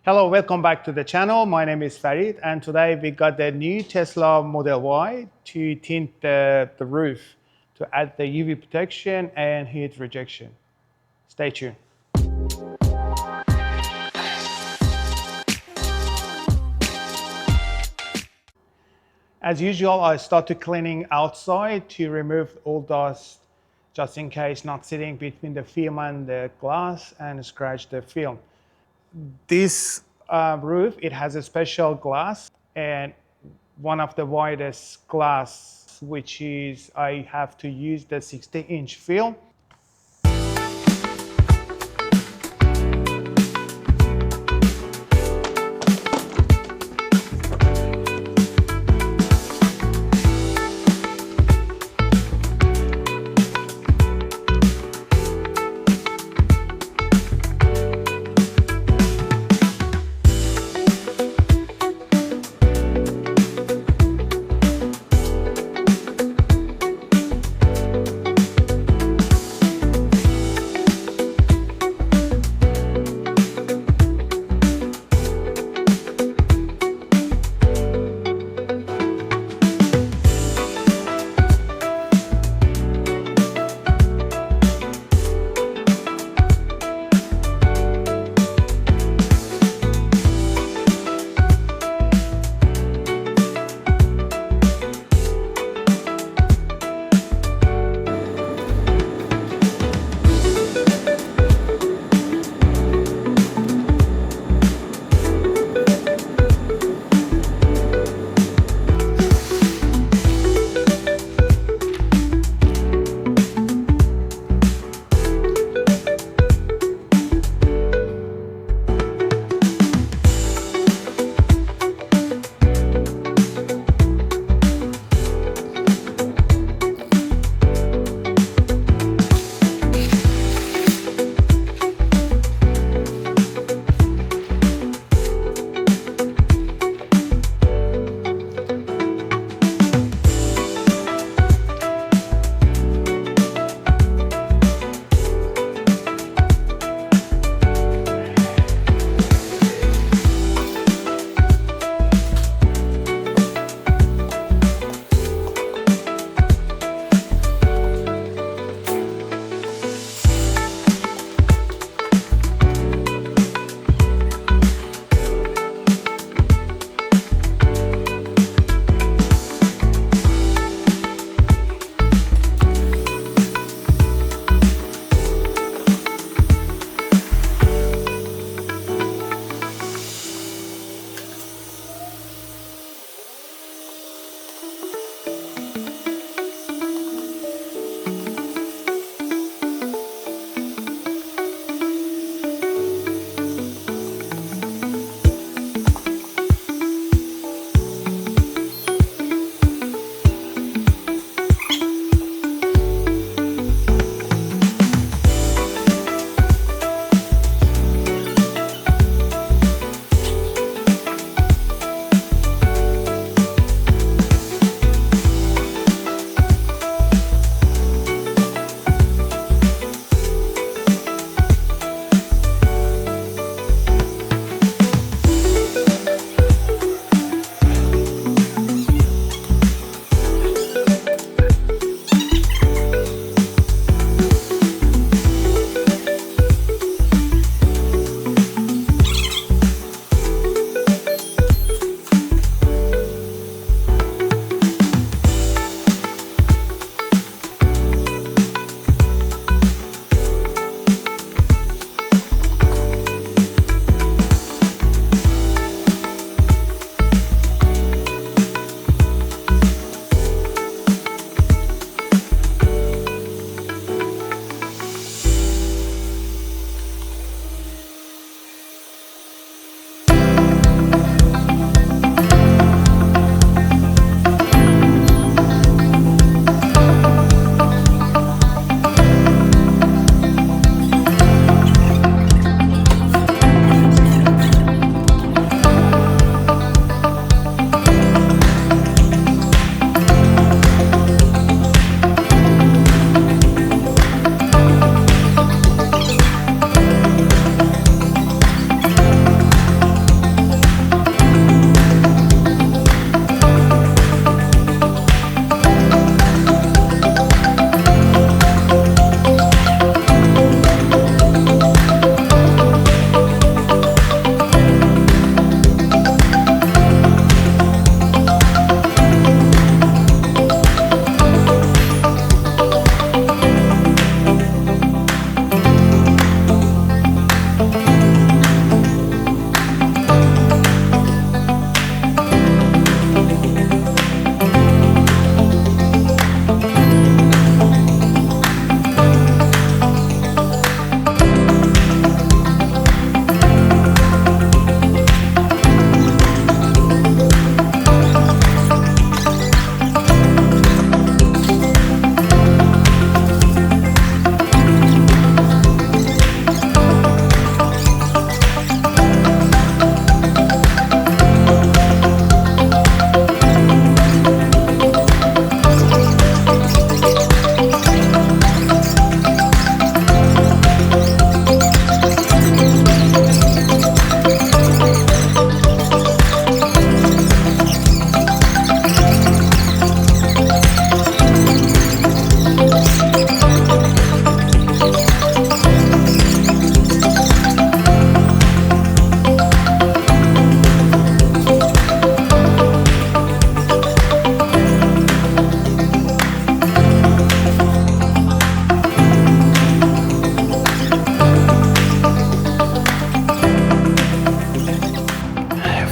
Hello, welcome back to the channel. My name is Farid, and today we got the new Tesla Model Y to tint the roof to add the UV protection and heat rejection. Stay tuned. As usual, I started cleaning outside to remove all dust, just in case not sitting between the film and the glass and scratch the film. This roof, it has a special glass and one of the widest glass, which is I have to use the 60-inch film.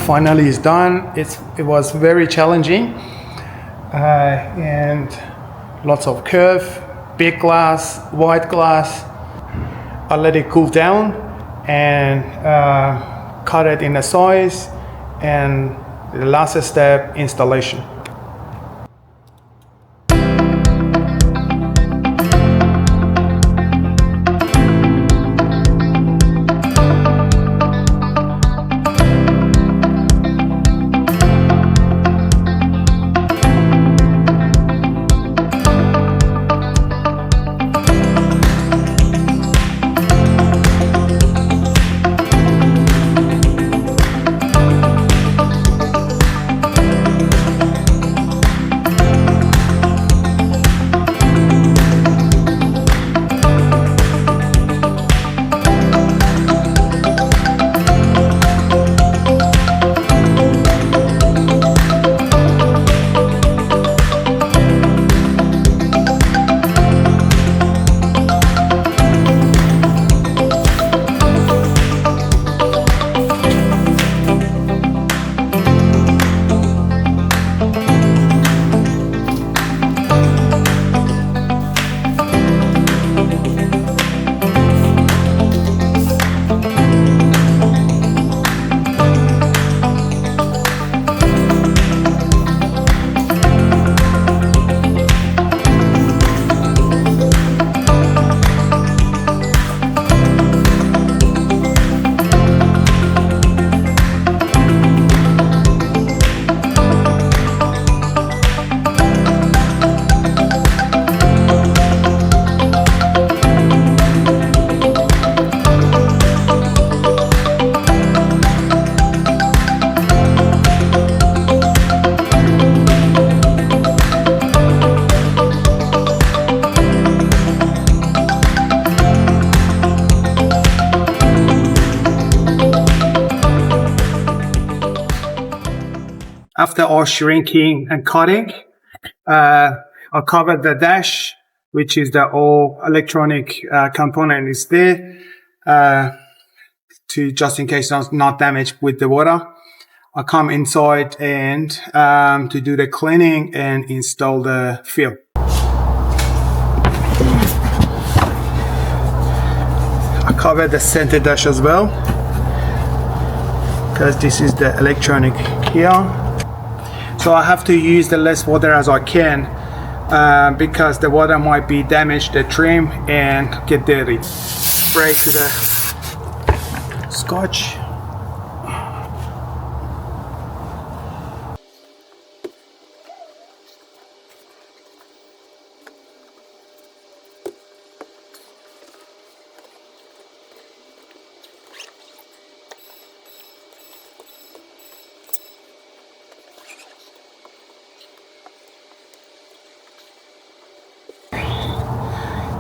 finally is done. It was very challenging, and lots of curve, big glass, white glass. I let it cool down and cut it in a size, and the last step, installation. After all shrinking and cutting, I covered the dash, which is the all electronic component is there, to just in case it's not damaged with the water. I come inside and to do the cleaning and install the film. I covered the center dash as well, because this is the electronic here. So I have to use the less water as I can, because the water might be damaged the trim and get dirty. Spray to the scotch.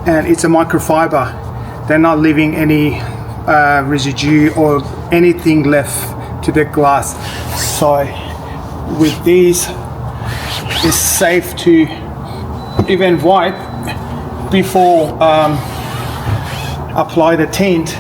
And it's a microfiber. They're not leaving any residue or anything left to the glass. So with these, it's safe to even wipe before apply the tint.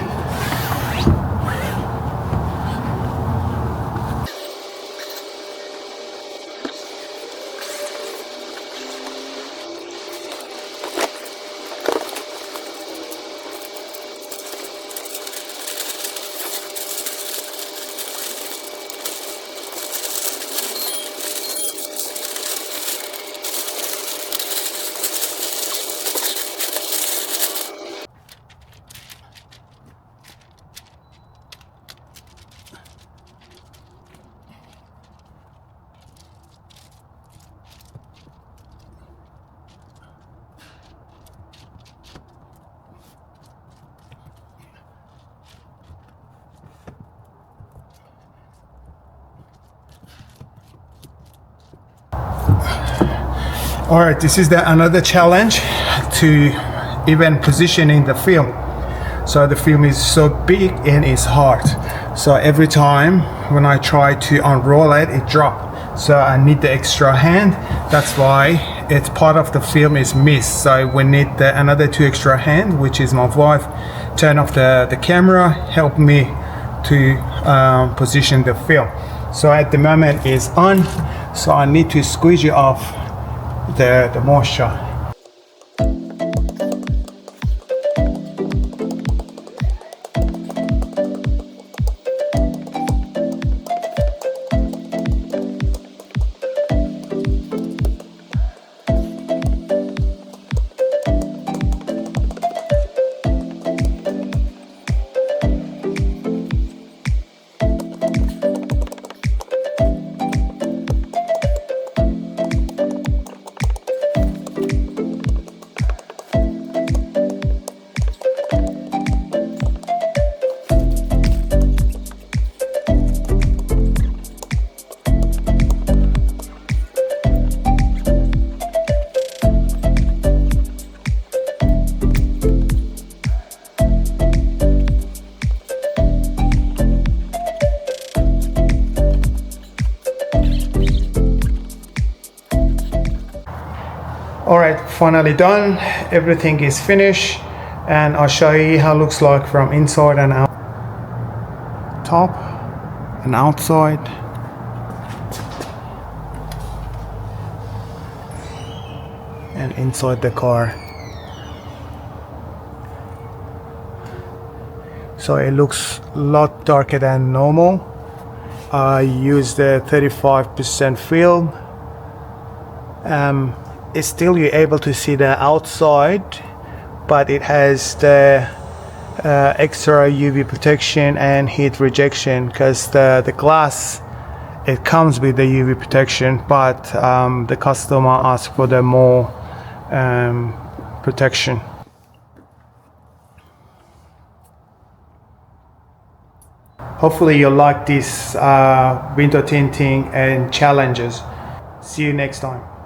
All right, this is another challenge to even positioning the film. So the film is so big and it's hard. So every time when I try to unroll it, it drops. So I need the extra hand. That's why it's part of the film is missed. So we need another 2 extra hand, which is my wife. Turn off the camera, help me to position the film. So at the moment it's on, so I need to squeeze it off the moisture. Alright, finally done. Everything is finished, and I'll show you how it looks like from inside and out. Top and outside. And inside the car. So it looks a lot darker than normal. I used the 35% film. It's still you're able to see the outside, but it has the extra UV protection and heat rejection, because the glass, it comes with the UV protection, but the customer asked for the more protection. Hopefully you'll like this window tinting and challenges. See you next time.